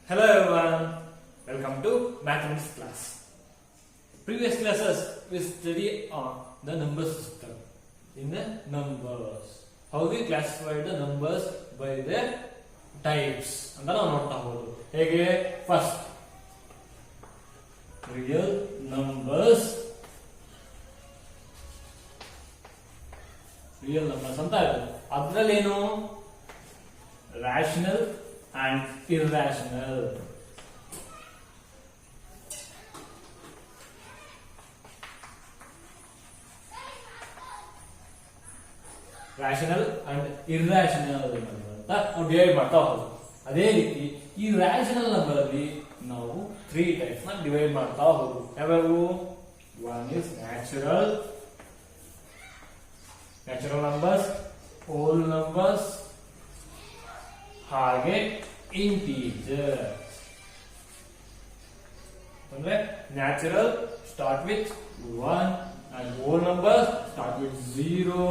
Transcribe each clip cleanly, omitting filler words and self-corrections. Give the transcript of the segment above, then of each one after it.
Hello everyone, welcome to mathematics class. Previous classes we study on the number system. In the numbers, how we classify the numbers by their types. ಅಂತ ನಾವು ನೋಡ್ತಾ ಹೋಗೋದು. ಹೇಗೆ first real numbers ಅಂತ ಇರೋದು. ಅದರಲ್ಲೇನು rational and irrational. Rational and irrational ಅಂತ ನಾವು divide ಮಾಡ್ತಾ ಹೋಗೋದು. ಅದೇ ರೀತಿ ಈ rational ನಂಬರ್ ಅಲ್ಲಿ ನಾವು 3 ಟೈಪ್ಸ್ ನ ಡಿವೈಡ್ ಮಾಡ್ತಾ ಹೋಗೋದು. ಯಾವ್ಯಾವು? One is natural numbers, whole numbers, ಹಾಗೆ ಇಂಟೀಜರ್ಸ್. ಅಂದ್ರೆ natural start with 1 and whole numbers start with 0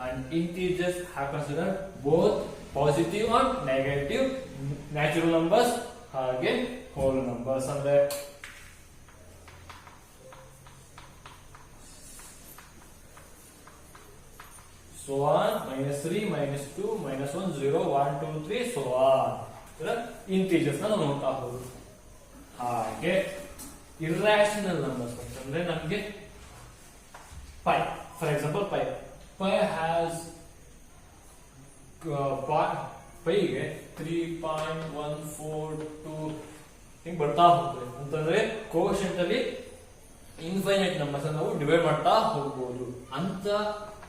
and integers are considered both positive and negative. Natural numbers ಹಾಗೆ whole numbers ಅಂದ್ರೆ so on -3 -2 -1 0 1 2 3 so on. Integers ನಾವು ನೋಡ್ತಾ ಹೋಗೋದು. ಹಾಗೆ irrational numbers ಅಂದ್ರೆ ನಮಗೆ pi, for example pi has pi ಗೆ 3.142 ಹಿಂಗ್ ಬರ್ತಾ ಹೋಗ್ತದೆ. ಅಂತಂದ್ರೆ ಕೋಶೆಂಟ್ ಅಲ್ಲಿ ಇನ್ಫೈನೈಟ್ ನಂಬರ್ಸ್ ನಾವು ಡಿವೈಡ್ ಮಾಡ್ತಾ ಹೋಗ್ಬೋದು. ಅಂತ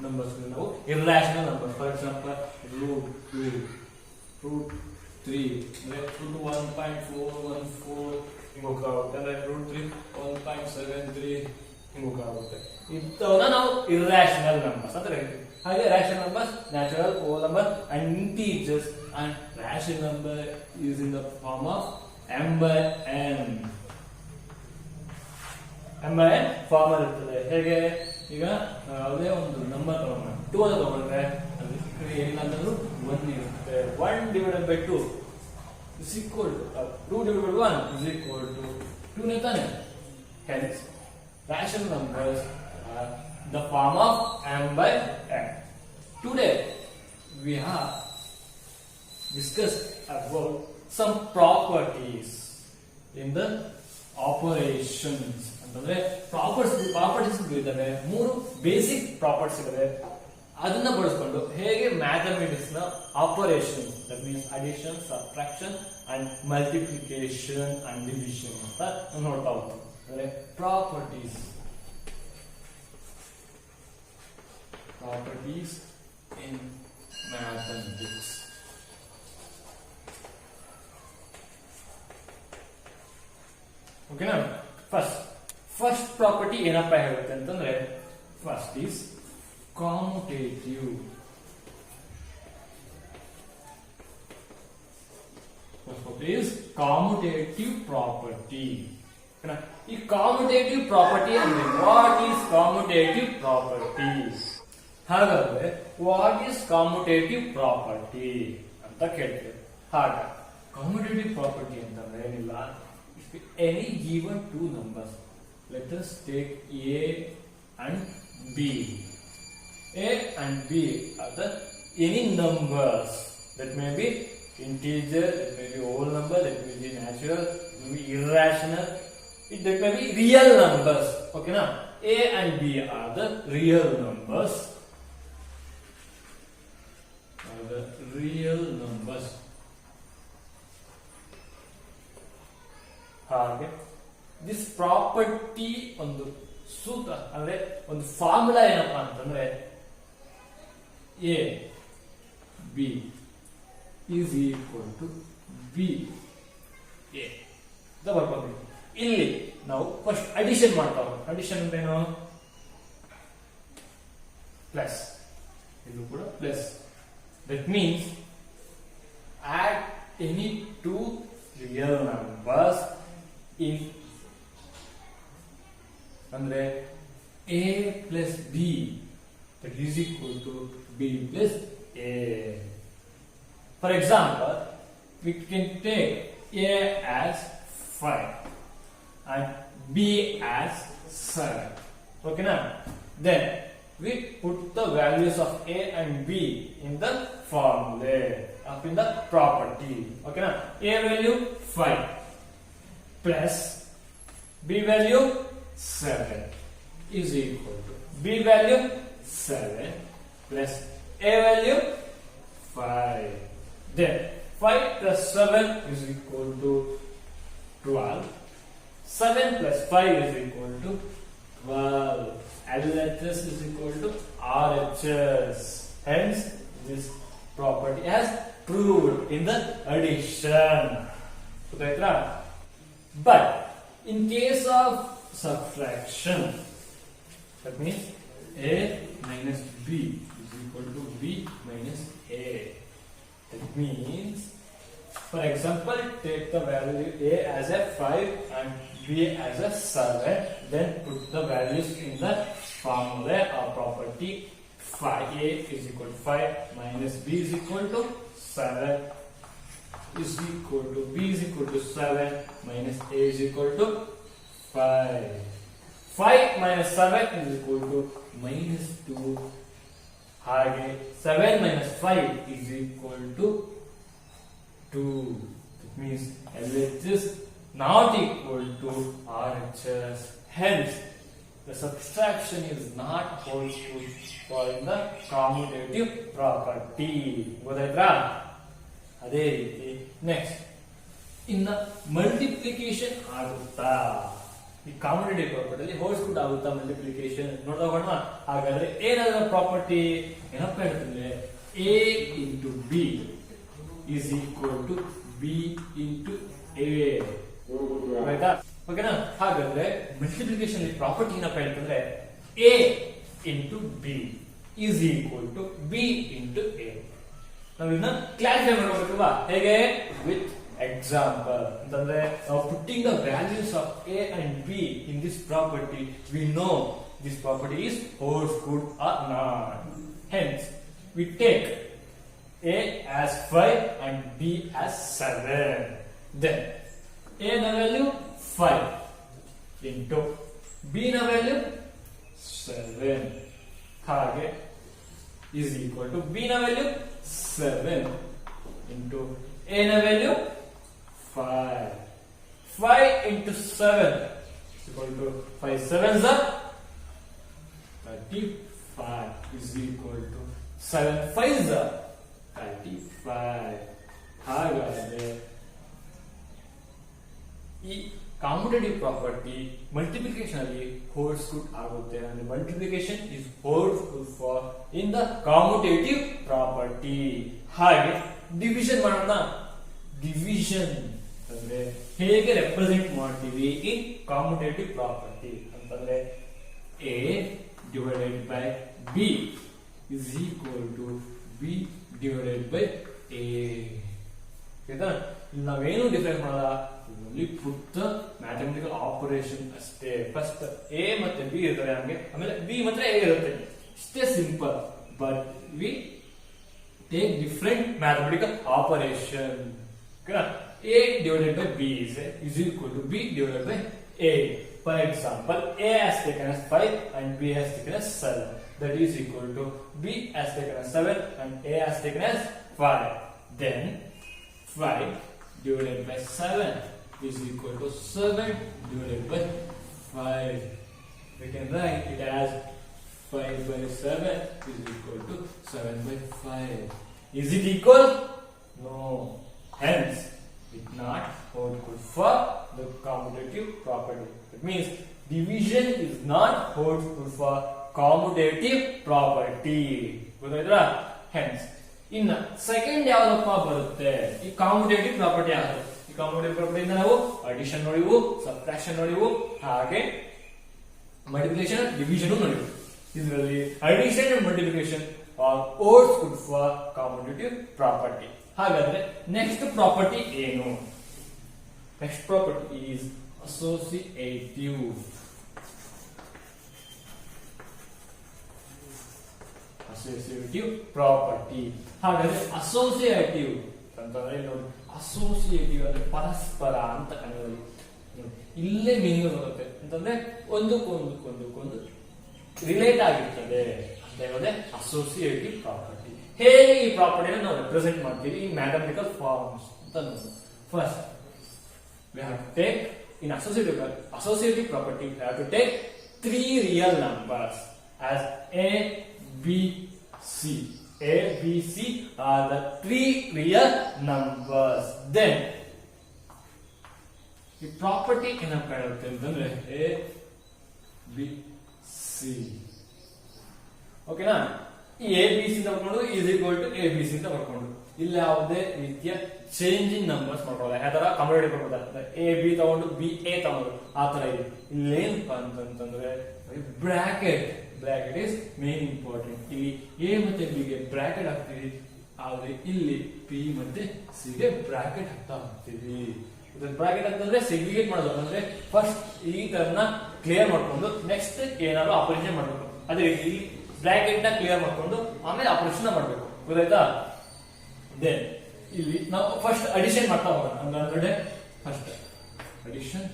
ನಂಬರ್ಸ್ ನಾವು ಇರ್ರಾಷನಲ್ ನಂಬರ್ಸ್. ಫಾರ್ ಎಕ್ಸಾಂಪಲ್ √3 ಅಂದ್ರೆ √1.414 ಹಿಂಗ್ ಹೋಗುತ್ತೆ. ಅಂದ್ರೆ √3 1.73 ಹಿಂಗ್ ಹೋಗುತ್ತೆ. ಇಂಥವನ್ನ ನಾವು ಇರ್ರಾಷನಲ್ ನಂಬರ್ಸ್ ಅಂತ ಹೇಳ್ತೀವಿ. ಹಾಗೆ rational numbers natural, whole number and integers. And rational number is in the form of m/n. m/n form ಇರ್ತದೆ. ಹೇಗೆ? ಈಗ ಯಾವುದೇ ಒಂದು ನಂಬರ್ ತಗೊಂಡ್ರೆ 2 ಅಂತ ತಗೊಂಡ್ರೆ ಏನಾದರೂ 1 ಇರುತ್ತೆ. 1 divided by 2 is equal to 2 divided by 1 is equal to 2 ನೇ ತಾನೆ. Hence rational numbers are the form of m/n. Today we have discussed about some properties in the operations. ಅಂತಂದ್ರೆ ಪ್ರಾಪರ್ಟೀಸ್ ಇದ್ದಾವೆ. 3 ಬೇಸಿಕ್ ಪ್ರಾಪರ್ಟೀಸ್ ಇದಾವೆ. ಅದನ್ನ ಬಳಸ್ಕೊಂಡು ಹೇಗೆ mathematics ನ operation, that means addition, subtraction and multiplication and division ಅಂತ ನೋಡ್ತಾ ಹೋಗ್ತೀವಿ. ಅಂದ್ರೆ ಪ್ರಾಪರ್ಟೀಸ್ ಇನ್ ಮ್ಯಾಥಮೆಟಿಕ್ಸ್. ಓಕೆನಾ? ಫಸ್ಟ್ ಪ್ರಾಪರ್ಟಿ ಏನಪ್ಪ ಹೇಳುತ್ತೆ ಅಂತಂದ್ರೆ first is commutative. First property is commutative property. ಈ commutative property ಅಂದ್ರೆ what is commutative property? ಹಾಗಾದ್ರೆ what is commutative property ಅಂತ ಕೇಳ್ತೀವಿ. ಹಾಗೆ commutative property ಅಂತಂದ್ರೆ ಏನಿಲ್ಲ, any given two numbers, let us take a and b. A and B are the any numbers that may be integer, that may be whole number, that may be natural, that may be irrational, that may be real numbers. Okay, now A and B are the real numbers. ಹಾಗೆ this property ಒಂದು ಸೂತ್ರ ಅಂದ್ರೆ ಒಂದು formula ಏನಪ್ಪಾ ಅಂತಂದ್ರೆ A B is equal to B A ಅಂತ ಬರ್ಕೋಬೇಕು. ಇಲ್ಲಿ ನಾವು ಫಸ್ಟ್ ಅಡಿಷನ್ ಮಾಡ್ತಾ ಹೋಗೋಣ. ಅಡಿಷನ್ ಅಂದ್ರೇನು? ಪ್ಲಸ್, ಇದು ಕೂಡ plus. That means add any two real numbers in ಅಂದ್ರೆ A plus B that is equal to B plus A. For example, we can take A as 5 and B as 7. Okay now? Then we put the values of A and B in the formula up in the property. Okay now? A value 5 plus B value 7 is equal to B value 7 plus A value 5. Then 5 plus 7 is equal to 12. 7 plus 5 is equal to 12. LHS is equal to RHS. Hence, this property has proved in the addition. But in case of subtraction, that means A minus B is equal to B minus A. That means, for example, take the value A as a 5 and B as a 7, then put the values in the formula or property. 5A is equal to 5 minus B is equal to 7 is equal to B is equal to 7 minus A is equal to 5. 5 minus 7 is equal to minus 2. ಹಾಗೆ 7 minus 5 is equal to 2. That means LHS not equal to RHS. Hence, the subtraction is not possible for the commutative property. ಗೊತ್ತಾಯ್ತಾ? ಅದೇ ರೀತಿ next ಇನ್ನ multiplication ಆಗುತ್ತಾ? ಈ commutative property ಹೋಲ್ಸ್ಕೂಟ್ ಆಗುತ್ತಾ multiplication ನೋಡೋಣ. ಹಾಗಾದ್ರೆ ಏನಾದ್ರೂ ಪ್ರಾಪರ್ಟಿ ಏನಪ್ಪ ಹೇಳ್ತಂದ್ರೆ A into B is equal to B into A. ಆಯ್ತಾ? ಓಕೆನಾ? ಹಾಗಾದ್ರೆ ಮಲ್ಟಿಪ್ಲಿಕೇಶನ್ ಪ್ರಾಪರ್ಟಿ ಏನಪ್ಪ ಹೇಳ್ತಂದ್ರೆ A into B is equal to B into A. ನಾವಿನ್ನ ಕ್ಲಾರಿಫೈ ಮಾಡಬೇಕಲ್ವಾ? ಹೇಗೆ? With example. ಅಂತಂದ್ರೆ ನಾವು putting the values of A and B in this property, we know this property is holds good or not. Hence, we take A as 5 and B as 7. Then A na value 5 into B na value 7 ಹಾಗೆ is equal to B na value 7 into A na value 5. 5 into 7 is equal to 5 sevens are 35 is equal to 7 fives are 35. ಹಾಗಾದ್ರೆ ಈ commutative property multiplication ಅಲ್ಲಿ holds good ಆಗುತ್ತೆ. ಅಂದ್ರೆ multiplication is holds good for in the commutative property. ಹಾಗೆ division ಮಾಡೋಣ. Division ಅಂದ್ರೆ ಹೇಗೆ represent ಮಾಡ್ತೀವಿ ಇನ್ ಕಾಮುಟೇಟಿವ್ ಪ್ರಾಪರ್ಟಿ ಅಂತಂದ್ರೆ A divided by B is equal to B divided by A. ಆಯ್ತಾ? ಇಲ್ಲಿ ನಾವೇನು ಡಿಫರೆನ್ಸ್ ಮಾಡಲ್ಲ, ಇಲ್ಲಿ ಪುಟ್ ದ ಮ್ಯಾಥಮೆಟಿಕಲ್ ಆಪರೇಷನ್ ಅಷ್ಟೇ. ಫಸ್ಟ್ A ಮತ್ತೆ B ಇರ್ತಾರೆ ನಮಗೆ, ಆಮೇಲೆ B ಮತ್ತೆ A ಇರುತ್ತೆ. ಇಷ್ಟೇ simple. But we take different mathematical operation. A divided by B is equal to B divided by A. For example, A has taken as 5 and B has taken as 7. That is equal to B has taken as 7 and A has taken as 5. Then 5 divided by 7 is equal to 7 divided by 5. We can write it as 5 by 7 is equal to 7 by 5. Is it equal? No. Hence, it not hold good for the commutative property. It means division is not hold good for commutative property. ಗೊತ್ತಾಯ್ತಾ? Hence, ಇನ್ನ second ಯಾವ್ದಪ್ಪ ಬರುತ್ತೆ? ಈ commutative property ಯಾವುದು? ಈ ಕಾಮುಟೇಟಿವ್ ಪ್ರಾಪರ್ಟಿಯಿಂದ ನಾವು addition ನೋಡಿವು, subtraction ನೋಡಿವು, ಹಾಗೆ multiplication, division ನೋಡಿವು. ಇದರಲ್ಲಿ addition and multiplication are holds good for commutative property. ಹಾಗಾದ್ರೆ ನೆಕ್ಸ್ಟ್ ಪ್ರಾಪರ್ಟಿ ಏನು? Next property is associative. Associative property. ಹಾಗಾದ್ರೆ ಅಸೋಸಿಯೇಟಿವ್ ಅಂತಂದ್ರೆ ಇಲ್ಲಿ ನೋಡಿ ಅಸೋಸಿಯೇಟಿವ್ ಅಂದ್ರೆ ಪರಸ್ಪರ ಅಂತ ಕನ್ನಡದಲ್ಲಿ ಇಲ್ಲೇ ಮೀನಿಂಗ್ ಬರುತ್ತೆ ಅಂತಂದ್ರೆ ಒಂದಕ್ಕೊಂದು ರಿಲೇಟ್ ಆಗಿರ್ತದೆ ಅಂತ ಹೇಳೋದೇ ಅಸೋಸಿಯೇಟಿವ್ ಪ್ರಾಪರ್ಟಿ. ಹೇಗೆ ಈ ಪ್ರಾಪರ್ಟಿನ ನಾವು ರೆಪ್ರೆಸೆಂಟ್ ಮಾಡ್ತೀವಿ ಈ ಮ್ಯಾಥಮೆಟಿಕಲ್ ಫಾರ್ಮ್ಸ್ ಅಂತ ನೋಡಿ. First we have to take in associative property we have to take three real numbers as a b c. a b c are the three real numbers. Then ಈ property ಏನಪ್ಪ ಹೇಳುತ್ತೆ ಅಂತಂದ್ರೆ a b c. ಓಕೆನಾ? ಈ A B C ಅಂತ ಬರ್ಕೊಂಡು is equal to A B C ಅಂತ ಬರ್ಕೊಂಡು ಇಲ್ಲಿ ಯಾವುದೇ ರೀತಿಯ ಚೇಂಜ್ ಇನ್ ನಂಬರ್ಸ್ ಮಾಡ್ಕೊಳ್ಳಲ್ಲ. ಯಾವ ತರ ಕಂಪ್ಯೂಟರ್ ಬರ್ಬೋದ ಎ ಬಿ ತಗೊಂಡು ಬಿ ಎ ತಗೊಂಡು ಆ ತರ ಇದೆ. ಇಲ್ಲೇನಪ್ಪ ಅಂತಂದ್ರೆ ಬ್ರಾಕೆಟ್ ಇಸ್ ಮೇನ್ ಇಂಪಾರ್ಟೆಂಟ್. ಇಲ್ಲಿ ಎ ಮತ್ತೆ ಬಿ ಗೆ ಬ್ರಾಕೆಟ್ ಹಾಕ್ತೀವಿ, ಆದ್ರೆ ಇಲ್ಲಿ ಪಿ ಮತ್ತೆ ಸಿ ಗೆ ಬ್ರಾಕೆಟ್ ಹಾಕ್ತಾ ಹೋಗ್ತೀವಿ. ಬ್ರಾಕೆಟ್ ಅಂತಂದ್ರೆ ಸೆಗ್ರಿಗೇಟ್ ಮಾಡೋದು ಅಂದ್ರೆ ಫಸ್ಟ್ ಈ ಟರ್ಮ್ ಕ್ಲಿಯರ್ ಮಾಡ್ಕೊಂಡು ನೆಕ್ಸ್ಟ್ ಏನಾದ್ರು ಆಪರೇಷನ್ ಮಾಡ್ಬೇಕು. ಅದೇ ರೀತಿ ಇಲ್ಲಿ ಬ್ರಾಕೆಟ್ ನ ಕ್ಲಿಯರ್ ಮಾಡ್ಕೊಂಡು ಆಮೇಲೆ ಆಪರೇಷನ್ ಮಾಡ್ಬೇಕು. ಗೊತ್ತಾಯ್ತಾ? ದೆನ್ ಇಲ್ಲಿ ನಾವು ಫಸ್ಟ್ ಅಡಿಷನ್ ಮಾಡ್ತಾ ಹೋಗೋಣ. ಅಂದ್ರೆ ಫಸ್ಟ್ ಅಡಿಷನ್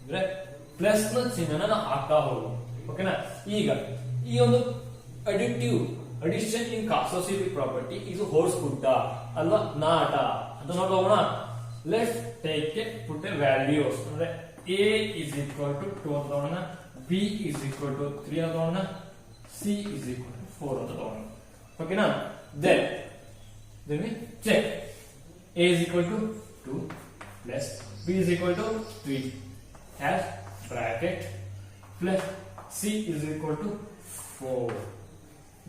ಅಂದ್ರೆ ಪ್ಲಸ್ ನ ಚಿಹ್ನೆನ ನಾವು ಹಾಕ್ತಾ ಹೋಗೋಣ. ಓಕೆನಾ? ಈಗ ಈ ಒಂದು ಅಡಿಷನ್ ಇನ್ ಅಸೋಸಿಯೇಟಿವ್ ಪ್ರಾಪರ್ಟಿ ಇದು ಹೊಡ್ಸ್ಬಿಟ್ಟ ಅಲ್ವಾ ನಾಟ ಅಂತ ನೋಡೋಣ. Let's take A put a values ಅಂದ್ರೆ a is equal to 2 ಅಂತ ತಗೋಣ, b is equal to 3 ಅಂತ ತಗೋಣ, c is equal to 4 ಅಂತ ತಗೋಣ. ಓಕೆನಾ? then we check a is equal to 2 plus b is equal to 3 has bracket plus c is equal to 4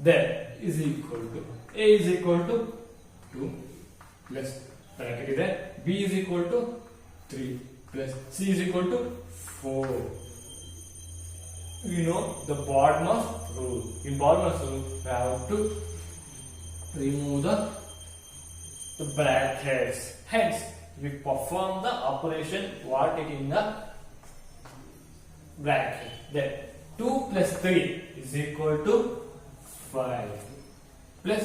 then is equal to a is equal to 2 plus bracket ಇದೆ b is equal to 3 plus c is equal to 4. We know the Bodmer's rule. In Bodmer's rule, we have to remove the brackets. Hence, we perform the operation what it in the bracket. Then 2 plus 3 is equal to 5 plus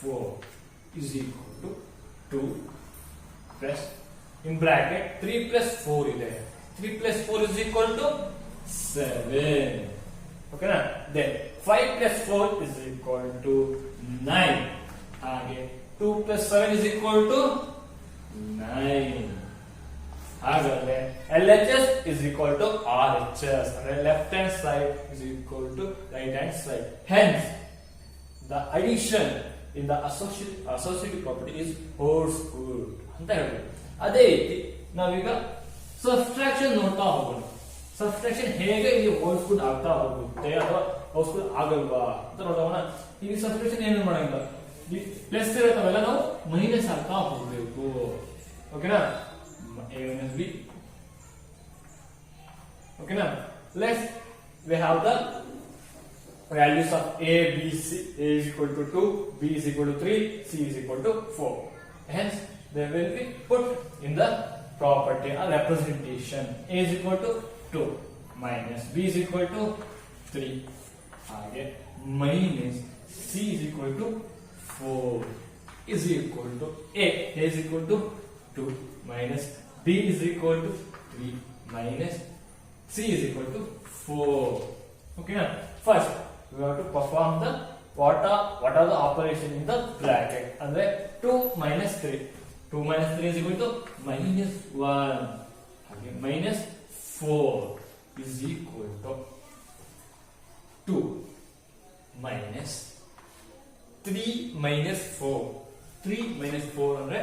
4 is equal to 2 plus in bracket 3 plus 4 is there. 3 plus 4 is equal to 7. Okay na? Then 5 plus 4 is equal to 9. Again 2 plus 7 is equal to 9. Again LHS is equal to RHS. Left hand side is equal to right hand side. Hence the addition in the associative property is holds good. ಅಂತ ಹೇಳ್ಬೋದು. ಅದೇ ರೀತಿ ನಾವೀಗ subtraction ನೋಡ್ತಾ ಹೋಗೋಣ. Subtraction ಹೇಗೆ ಇಲ್ಲಿ ಹೋಲ್ಸ್ಫುಡ್ ಆಗ್ತಾ ಹೋಗುತ್ತೆ ಅಥವಾ ಹೋಲ್ಸ್ಫುಡ್ ಆಗಲ್ವಾ ಅಂತ ನೋಡೋಣ. ಈಗ ಸಬ್ಸ್ಟ್ರಾಕ್ಷನ್ ಏನು ಮಾಡಂಗಿಲ್ಲ, ಪ್ಲಸ್ ಇರುತ್ತವೆಲ್ಲ ನಾವು ಮೈನಸ್ ಆಗ್ತಾ ಹೋಗ್ಬೇಕು. ಓಕೆನಾ? a minus b. ಓಕೆನಾ? Let's we have the values of a b c. a is equal to 2, b is equal to 3, c is equal to 4. Hence they will be put in the property or representation. A is equal to 2 minus b is equal to 3 again minus c is equal to 4 is equal to a is equal to 2 minus b is equal to 3 minus c is equal to 4. Okay now first we have to perform the what are the operation in the bracket. Andre 2 minus 3, 2 minus 3 is equal to minus 1. Again minus 4 is equal to 2 minus 3 minus 4. 3 minus 4 andre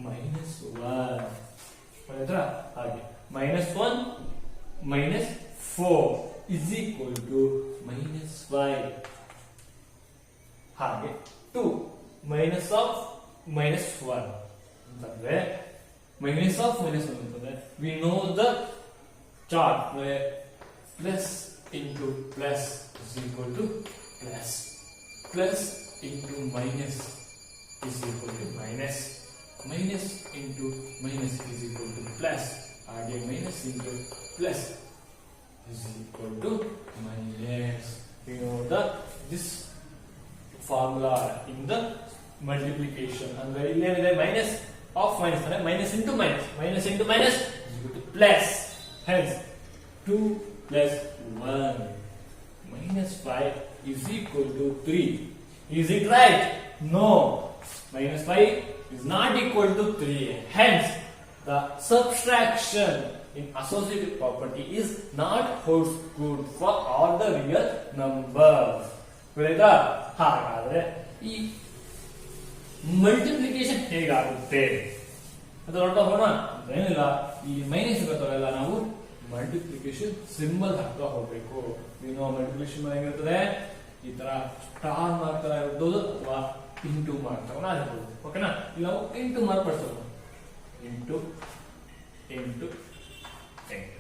minus 1. Again minus 1 minus 4 is equal to minus 5. ಹಾಗೆ 2 minus of minus 1 ಅಂತಂದ್ರೆ minus of minus 1 ಅಂತಂದ್ರೆ we know the chart where plus into plus is equal to plus, plus into minus is equal to minus, minus into minus is equal to plus, again minus into plus is equal to minus. You know that this formula in the multiplication. ಅಂದ್ರೆ ಇಲ್ಲೇನಿದೆ minus of minus ಅಂದ್ರೆ minus into minus, minus into minus plus. Hence 2 plus 1 minus 5 is equal to 3. Is it right? No. Minus 5 is not equal to 3. Hence, the subtraction in associative property is not holds good for all the real numbers. ಗೊತ್ತಾಯ್ತಾ? ಹಾಗಾದ್ರೆ ಈ multiplication ಹೇಗಾಗುತ್ತೆ ಅದು ನೋಡ್ತಾ ಹೋಗೋಣ. ಏನಿಲ್ಲ, ಈ minus ಗೊತ್ತಾಗಲ್ಲ, ನಾವು ಮಲ್ಟಿಪ್ಲಿಕೇಶನ್ ಸಿಂಬಲ್ ಹಾಕ್ತಾ ಹೋಗ್ಬೇಕು. ನೀವು ಮಲ್ಟಿಪ್ಲಿಕೇಶನ್ ಹೇಗಿರ್ತದೆ, ಈ ತರ ಸ್ಟಾರ್ ಮಾರ್ಕ್ ತರ ಇರ್ಬೋದು ಅಥವಾ ಇಂಟು ಮಾರ್ಕ್ ತರ ಆಗಿರ್ಬೋದು. ಓಕೆನಾ? ಇಲ್ಲಿ ನಾವು ಇಂಟು ಮಾರ್ಕ್ ಬಳಸೋಣ. Into into into.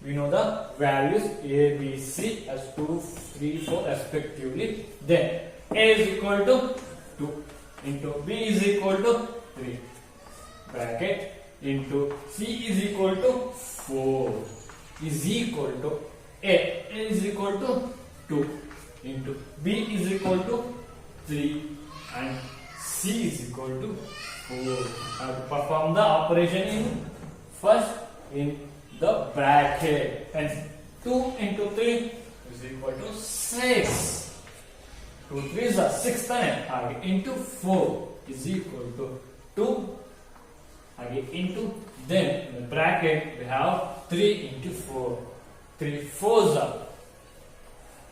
We know the values A, B, C as 2, 3, 4 respectively. Then A is equal to 2 into B is equal to 3 bracket into C is equal to 4 is equal to A is equal to 2 into B is equal to 3 and C is equal to 4. I have to perform the operation in first in the bracket, and 2 into 3 is equal to 6. 2 3 is 6 into 4 is equal to 2 into, then in the bracket we have 3 into 4. 3 4s are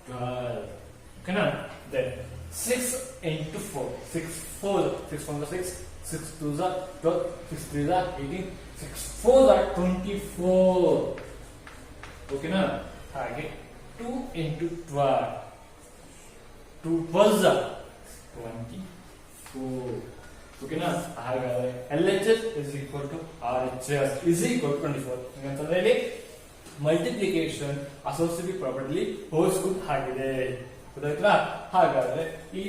12. Okay, now then 6 into 4. 6 4s, 6 1 is 6, 6 2s are 12, 6 3s are 18, 6 4s are 24. Okay, now target 2 into 12. 2 12s are 24. Okay, now ಹಾಗಾದ್ರೆ LHS is equal to RHS is equal to 24. ಹಾಗಂತಂದ್ರೆ ಇಲ್ಲಿ multiplication associative property holes good ಆಗಿದೆ. ಗೊತ್ತಾಯ್ತಾ? ಹಾಗಾದ್ರೆ ಈ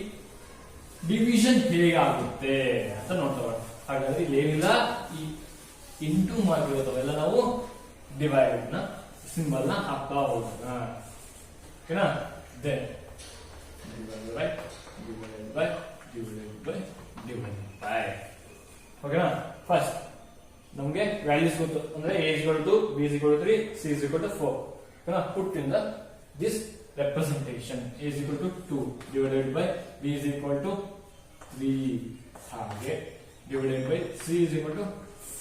division ಹೇಗಾಗುತ್ತೆ ಅಂತ ನೋಡ್ತಾ. ಹಾಗಾದ್ರೆ ಇಲ್ಲಿ ಏನಿಲ್ಲ, ಈ ಇಂಟು ಮಾರ್ಕ್ ಇರೋದವೆಲ್ಲ ನಾವು ಡಿವೈಡ್ ನ ಸಿಂಬಲ್ ನ ಹಾಕ್ತಾ ಹೋಗೋಣ. ಓಕೆನಾ? Then divide by divide by divide by divide by. ಓಕೆನಾ? ಫಸ್ಟ್ ನಮಗೆ ವ್ಯಾಲ್ಯೂಸ್ ಗೊತ್ತು, ಅಂದ್ರೆ A is equal to B is equal to 3, C is equal to 4. ಓಕೆನಾ? put in the this representation. A is equal to 2 divided by B is equal to 3 ಹಾಗೆ divided by C is equal to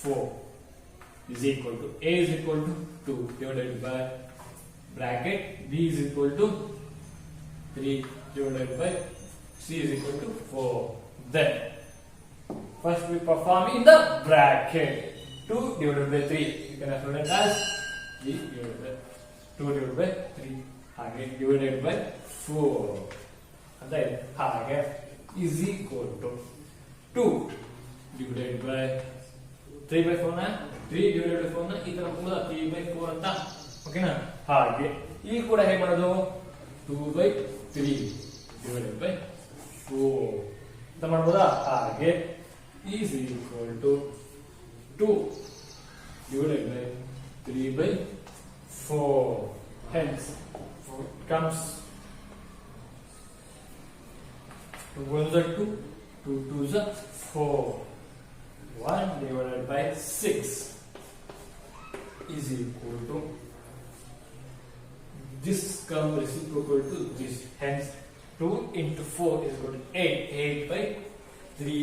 4 is equal to A is equal to 2 divided by bracket B is equal to 3 divided by C is equal to 4. Then first we perform in the bracket. 2 divided by 3, you can write it as 3 divided by 2 divided by 3 ಹಾಗೆ divided by 4 ಅಂತ ಇದೆ. ಹಾಗೆ is equal to 2 divided by 3 by 4 ನ 3 divided by 4 ನ ಈ ತರ ಕೂಡ 3 by 4 ಅಂತ. ಓಕೆನಾ? ಹಾಗೆ ಈ ಕೂಡ ಹೇಗೆ ಮಾಡೋದು, 2 by 3 divided by 4 ಅಂತ ಮಾಡ್ಬೋದಾ? ಹಾಗೆ is equal to 2 divided by 3 by 4. Hence, 4 comes 2 1s are 2, 2 2s are 4. 1 divided by 6 is equal to this come reciprocal to this. Hence, 2 into 4 is equal to 8. 8 by 3.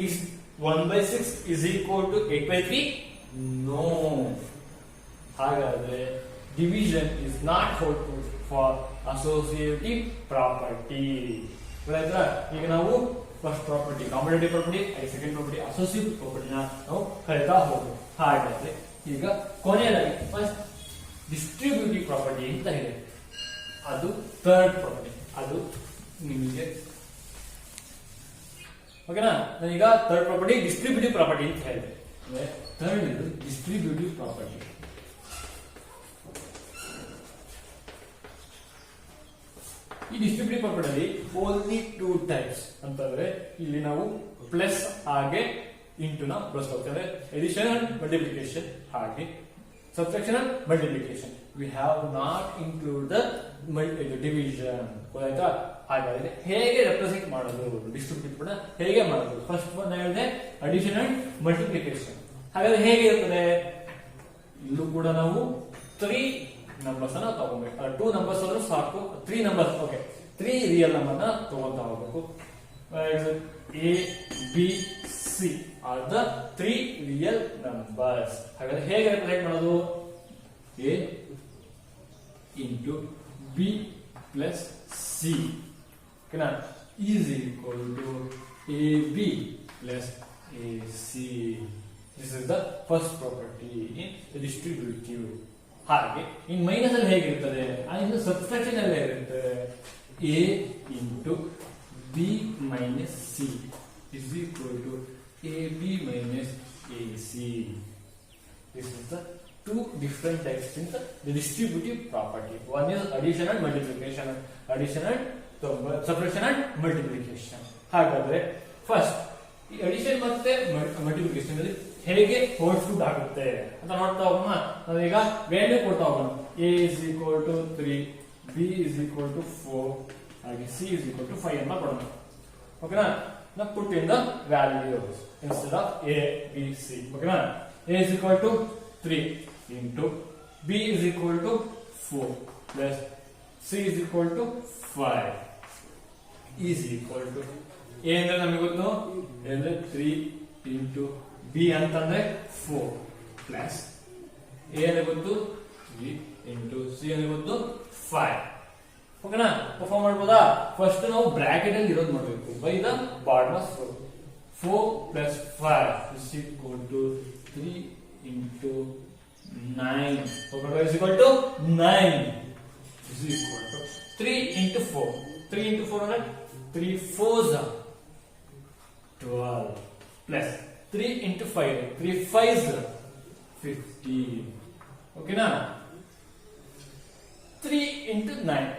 Is 1 by 6 is equal to 8 by 3? No. ಹಾಗಾದ್ರೆ division is not helpful for associative property. ಗೊತ್ತಾಯ್ತಾ? ಈಗ ನಾವು first property competitive property, second property associative ಪ್ರಾಪರ್ಟಿನ ನಾವು ಕಲಿತಾ ಹೋಗೋದು. ಹಾಗಾದ್ರೆ ಈಗ ಕೊನೆಯದಾಗಿ ಫಸ್ಟ್ ಡಿಸ್ಟ್ರಿಬ್ಯೂಟಿವ್ ಪ್ರಾಪರ್ಟಿ ಅಂತ ಇದೆ, ಅದು ಥರ್ಡ್ ಪ್ರಾಪರ್ಟಿ. ಅದು ನಿಮಗೆ ಓಕೆನಾ? ನಾನೀಗ ಥರ್ಡ್ ಪ್ರಾಪರ್ಟಿ ಡಿಸ್ಟ್ರಿಬ್ಯೂಟಿವ್ ಪ್ರಾಪರ್ಟಿ ಅಂತ ಹೇಳಿದೆ. ಥರ್ಡ್ ಇದು ಡಿಸ್ಟ್ರಿಬ್ಯೂಟಿವ್ ಪ್ರಾಪರ್ಟಿ. ಈ ಡಿಸ್ಟ್ರಿಬ್ಯೂಟಿವ್ ಪ್ರಾಪರ್ಟಿಯಲ್ಲಿ ಓನ್ಲಿ 2 ಟೈಪ್ಸ್ ಅಂತಂದ್ರೆ ಇಲ್ಲಿ ನಾವು ಪ್ಲಸ್ ಹಾಗೆ ಇಂಟು ನ ಬಳಸ್ಕೊಳ್ತೇವೆ. ಎಡಿಷನ್ ಅಂಡ್ ಮಲ್ಟಿಪ್ಲಿಕೇಶನ್ ಹಾಗೆ subtraction and multiplication. We have not include the division. ಗೊತ್ತಾಯ್ತಾ? ಹಾಗಾದ್ರೆ ಹೇಗೆ ರೆಪ್ರೆಸೆಂಟ್ ಮಾಡೋದು ಡಿಸ್ಟ್ರಿಬ್ಯೂಟಿವ್ ಕೂಡ ಹೇಗೆ ಮಾಡೋದು? ಫಸ್ಟ್ ಒನ್ ಹೇಳಿದೆ ಅಡಿಷನ್ ಅಂಡ್ ಮಲ್ಟಿಪ್ಲಿಕೇಶನ್. ಹಾಗಾದ್ರೆ ಹೇಗೆ ಇರ್ತದೆ? ಇಲ್ಲೂ ಕೂಡ ನಾವು 3 ನಂಬರ್ಸ್ ಅನ್ನ ತಗೋಬೇಕು. 2 ನಂಬರ್ಸ್ ಆದ್ರೂ ಸಾಕು, 3 ನಂಬರ್ಸ್. ಓಕೆ, 3 ರಿಯಲ್ ನಂಬರ್ ನ ತಗೊಂತಾ ಹೋಗ್ಬೇಕು. A, B, C are the 3 real numbers. ಹಾಗಾದ್ರೆ ಹೇಗೆ ರೆಪ್ರೆಸೆಂಟ್ ಮಾಡೋದು? A into B plus C, ಓಕೆನಾ, is equal to AB plus AC. This is the first property in the distributive. ಹಾಗೆ ಇನ್ minus ಅಲ್ಲಿ ಹೇಗಿರ್ತದೆ? ಇನ್ನು ಸಬ್ಸ್ಟ್ರಾಕ್ಷನ್ ಅಲ್ಲೇ ಇರುತ್ತೆ. A into B minus C is equal to AB minus AC. This is the 2 different types in the distributive property. One is addition and multiplication, addition and subtraction and multiplication. ಹಾಗಾದ್ರೆ first ಈ addition ಮತ್ತೆ multiplication ಅಲ್ಲಿ ಹೇಗೆ ಹೋಲ್ಸ್ಫುಡ್ ಆಗುತ್ತೆ ಅಂತ ನೋಡ್ತಾ ಹೋಗೋಣ. ನಾವೀಗ ವ್ಯಾಲ್ಯೂ ಕೊಡ್ತಾ ಹೋಗೋಣ. A is equal to 3, B is equal to 4, ಹಾಗೆ C is equal to 5 ಅಂತ ಕೊಡೋಣ. ಓಕೆನಾ? ನಾವು put in the values instead of A, B, C. ಓಕೆನಾ? A is equal to 3 into B is equal to 4 plus C is equal to 5 is equal to A ಅಂದ್ರೆ ನಮಗೆ ಗೊತ್ತು ಅಂದ್ರೆ 3 into B ಅಂತಂದ್ರೆ 4 plus A ಅಂದ್ರೆ ಗೊತ್ತು 3 into C ಅಂದ್ರೆ ಗೊತ್ತು 5. ಓಕೆನಾ? ಪರ್ಫಾರ್ಮ್ ಮಾಡಬಹುದಾ? ಫಸ್ಟ್ ನಾವು ಬ್ರಾಕೆಟ್ ಅಲ್ಲಿ ಇರೋದು ಮಾಡಬೇಕು. By the border 4 plus 5 is equal to 3 into 9. Okay, is equal to 9 is equal to 3 into 4. 3 into 4 is 3 4s are 12 plus 3 into 5. 3 5s are 15. Okay na? 3 into 9.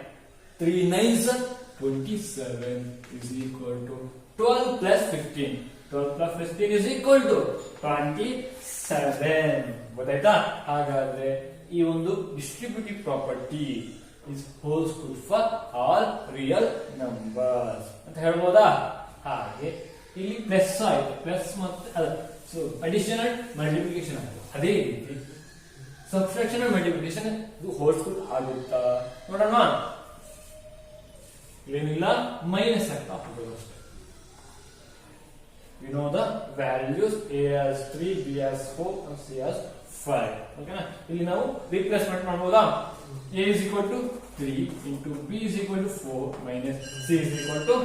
3 9s are 27 is equal to 12 plus 15. 12 plus 15 is equal to 27. ಗೊತ್ತಾಯ್ತಾ? ಹಾಗಾದ್ರೆ ಈ ಒಂದು distributive property is holes good for all real numbers ಅಂತ ಹೇಳ್ಬೋದಾ? ಹಾಗೆ ಇಲ್ಲಿ plus ಆಯ್ತು, plus ಮತ್ತೆ ಸೊ ಅಡಿಷನ್ ಅಂಡ್ ಮಲ್ಟಿಪ್ಲಿಕೇಶನ್ ಆಯ್ತು. ಅದೇ ರೀತಿ ಸಬ್ಸ್ಟ್ರಾಕ್ಷನ್ ಅಂಡ್ ಮಲ್ಟಿಪ್ಲಿಕೇಶನ್ ಇದು ಹೋಲ್ಸ್ ಗುಡ್ ಆಗುತ್ತಾ ನೋಡೋಣ. ಏನಿಲ್ಲ, ಮೈನಸ್ ಆಗ್ತಾ ಹೋಗೋದು ಅಷ್ಟೇ. We know the values A as 3, B as 4, and C as 5. ಓಕೆನಾ? ಇಲ್ಲಿ ನಾವು ರಿಪ್ಲೇಸ್ಮೆಂಟ್ ಮಾಡಬಹುದಾ? A is equal to 3 into B is equal to 4 minus C is equal to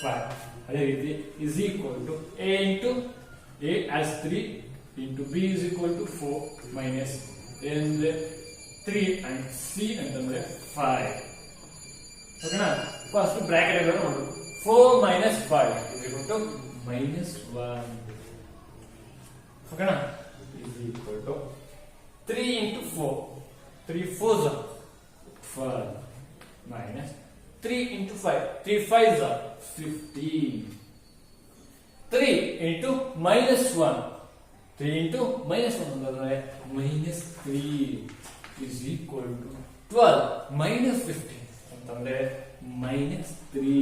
5. ಅದೇ ರೀತಿ is equal to A into A as 3 into B is equal to 4 minus A ಅಂದ್ರೆ 3 and C ಅಂತಂದ್ರೆ 5. ಓಕೆನಾ? First bracket ಅಲ್ಲಿ ನೋಡು. 4 minus 5 is equal to minus 1. ಓಕೆನಾ? is equal to 3 into 4. 3 4s are 12 minus 3 into 5. 3 5s are 15. 3 into minus 1. 3 into minus 1 ಅಂದ್ರೆ minus 3 is equal to 12 minus 15 ಅಂತಂದ್ರೆ minus 3.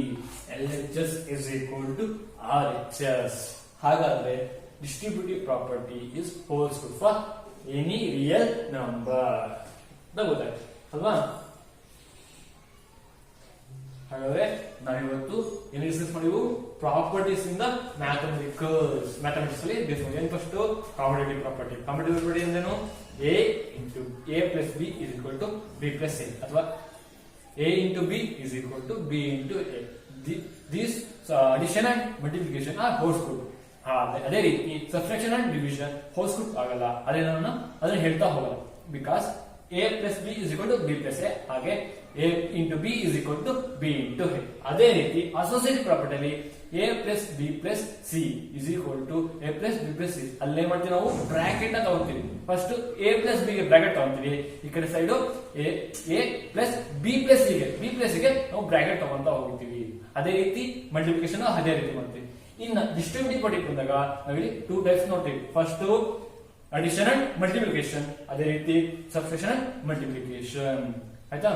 LHS is equal to RHS. ಹಾಗಾದ್ರೆ distributive property is holds good for any real number. ಗೊತ್ತಾಯ್ತು ಅಲ್ವಾ? ಹಾಗಾದ್ರೆ ನಾವಿವತ್ತು ಏನು discuss ಮಾಡಿವು? Properties ಇಂದ mathematics ಅಲ್ಲಿ ಏನು first competitive property. Competitive property ಅಂದ್ರೇನು? A into A plus B is equal to B plus A ಅಥವಾ A into B is equal to B into A. These addition and multiplication are holds good. ಅದೇ ರೀತಿ subtraction and division holes good ಆಗಲ್ಲ. ಅದನ್ನ ಹೇಳ್ತಾ ಹೋಗಲ್ಲ. Because A plus B is equal to B plus A, ಹಾಗೆ A into B is equal to B into A. ಅದೇ ರೀತಿ associative property ಅಲ್ಲಿ A plus B plus C is equal to A plus B plus C. ಅಲ್ಲೇ ಮಾಡ್ತೀವಿ ನಾವು bracket ನ ತಗೊಂತೀವಿ. First A plus B ಗೆ bracket ತಗೊಂತೀವಿ. ಈ ಕಡೆ side A plus B plus C ಗೆ ನಾವು ಬ್ರಾಕೆಟ್ ತಗೊಂತಾ ಹೋಗ್ತೀವಿ. ಅದೇ ರೀತಿ ಮಲ್ಟಿಪ್ಲಿಕೇಶನ್ ಅದೇ ರೀತಿ ಮಾಡ್ತೀವಿ. ಇನ್ನು ಡಿಸ್ಟ್ರಿಬ್ಯೂಟಿವ್ ಪ್ರಾಪರ್ಟಿ ಬಂದಾಗ ನಾವಿಲ್ಲಿ 2 ಟೈಪ್ಸ್ ನೋಡ್ತೀವಿ. ಫಸ್ಟ್ ಅಡಿಷನ್ ಅಂಡ್ ಮಲ್ಟಿಪ್ಲಿಕೇಶನ್, ಅದೇ ರೀತಿ ಸಬ್ಟ್ರಾಕ್ಷನ್ ಅಂಡ್ ಮಲ್ಟಿಪ್ಲಿಕೇಶನ್. ಆಯ್ತಾ?